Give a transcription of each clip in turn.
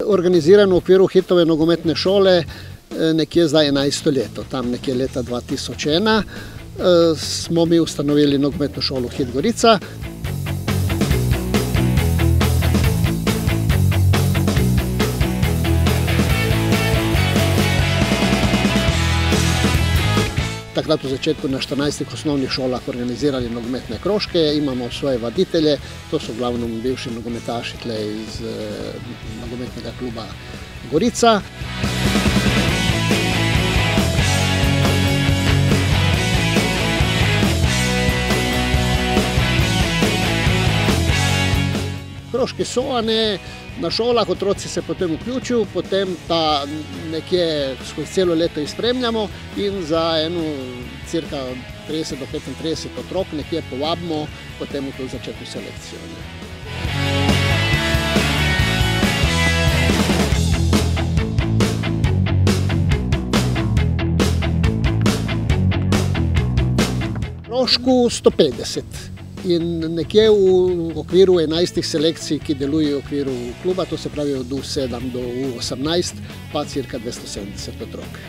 organiziran v okviru Hitove nogometne šole nekje zdaj 11. leto, tam nekje leta 2001 smo mi ustanovili nogometno šolo Hit Gorica. Takrat v začetku na 14 osnovnih šolah organizirali nogometne krožke, imamo svoje vaditelje, to so glavnom bivši nogometaši tle iz nogometnega kluba Gorica. Krožki so, na šolah, otroci se potem vključijo, potem pa nekje skozi celo leto jih spremljamo in za eno cirka 30 do 35 otrok nekje povabimo potem v to začetno selekcijo. Krožku 150. In nekje v okviru 11 selekcij, ki delujejo v okviru kluba, to se pravi od U7 do U18, pa cirka 270 otrok.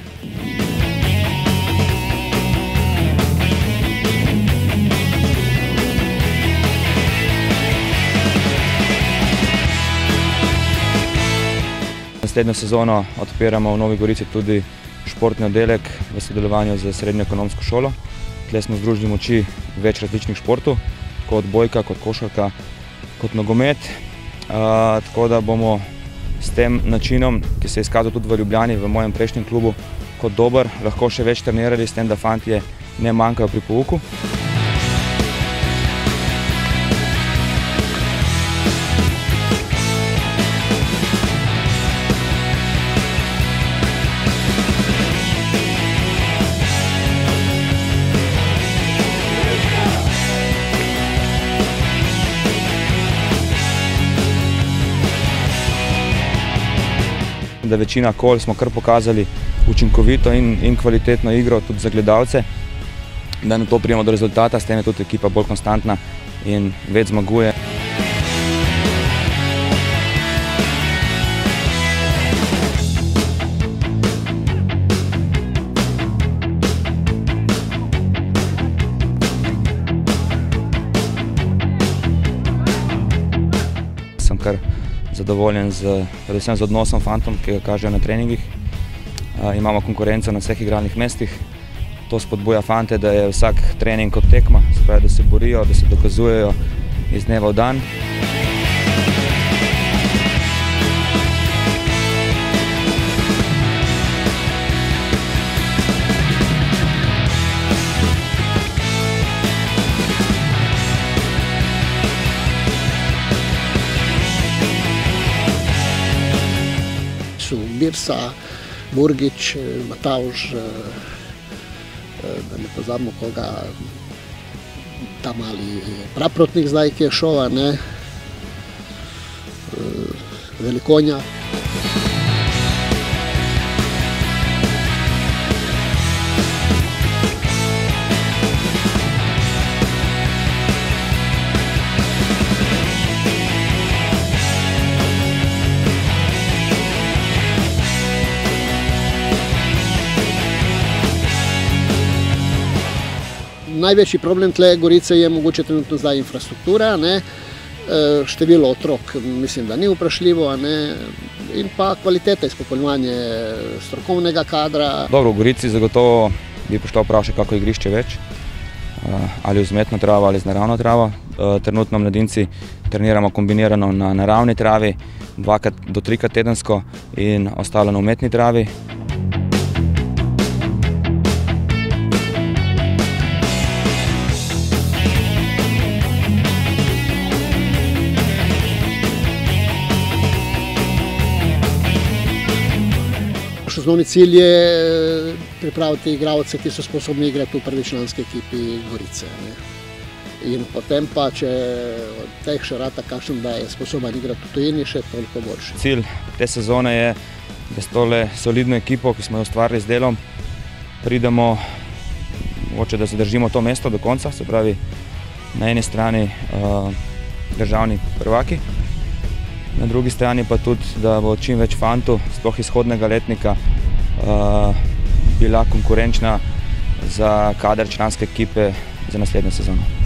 Naslednjo sezono odpiramo v Novi Gorici tudi športni oddelek v sodelovanju z Srednjo ekonomsko šolo. Tle smo združili moči več različnih športov, kot odbojka, kot košarka, kot nogomet. Tako da bomo s tem načinom, ki se je izkazal tudi v Ljubljani, v mojem prejšnjem klubu, kot dober, lahko še več trenirali, s tem, da fantje ne manjkajo pri pouku. Da večina kol smo kar pokazali učinkovito in kvalitetno igro tudi za gledalce, da na to pridemo do rezultata, s tem je tudi ekipa bolj konstantna in več zmaguje. Sem kar zadovoljen predvsem z odnosom fantom, ki ga kažejo na treningih. Imamo konkurenco na vseh igralnih mestih. To spodbuja fante, da je vsak trening kot tekma, se pravi, da se borijo, da se dokazujejo iz dneva v dan. Birsa, Burgič, Matavž, da ne pozabimo koga, ta mali praprotnik zdaj, ki je šel, Velikonja. Največji problem tle Gorice je mogoče trenutno zdaj infrastruktura, število otrok mislim, da ni vprašljivo, in pa kvaliteta izpopolnjevanja strokovnega kadra. Dobro, v Gorici zagotovo bi poštel vprašati, kako igrišče več, ali z umetno travo ali z naravno travo. Trenutno mladinci treniramo kombinirano na naravni travi, 2 do 3 tedensko in ostalo na umetni travi. Osnovni cilj je pripraviti igralce, ki so sposobni igrati v prvičlanski ekipi Gorice. In potem pa, če od teh še rata kakšen, da je sposoben igrati v tujini, še toliko boljši. Cilj te sezone je, da s tole solidno ekipo, ki smo jo ustvarili z delom, pridemo, mogoče da zadržimo to mesto do konca, se pravi na eni strani državni prvaki Na drugi strani pa tudi, da bo čim več fantov, sploh izhodnega letnika, bila konkurenčna za kader članske ekipe za naslednjo sezono.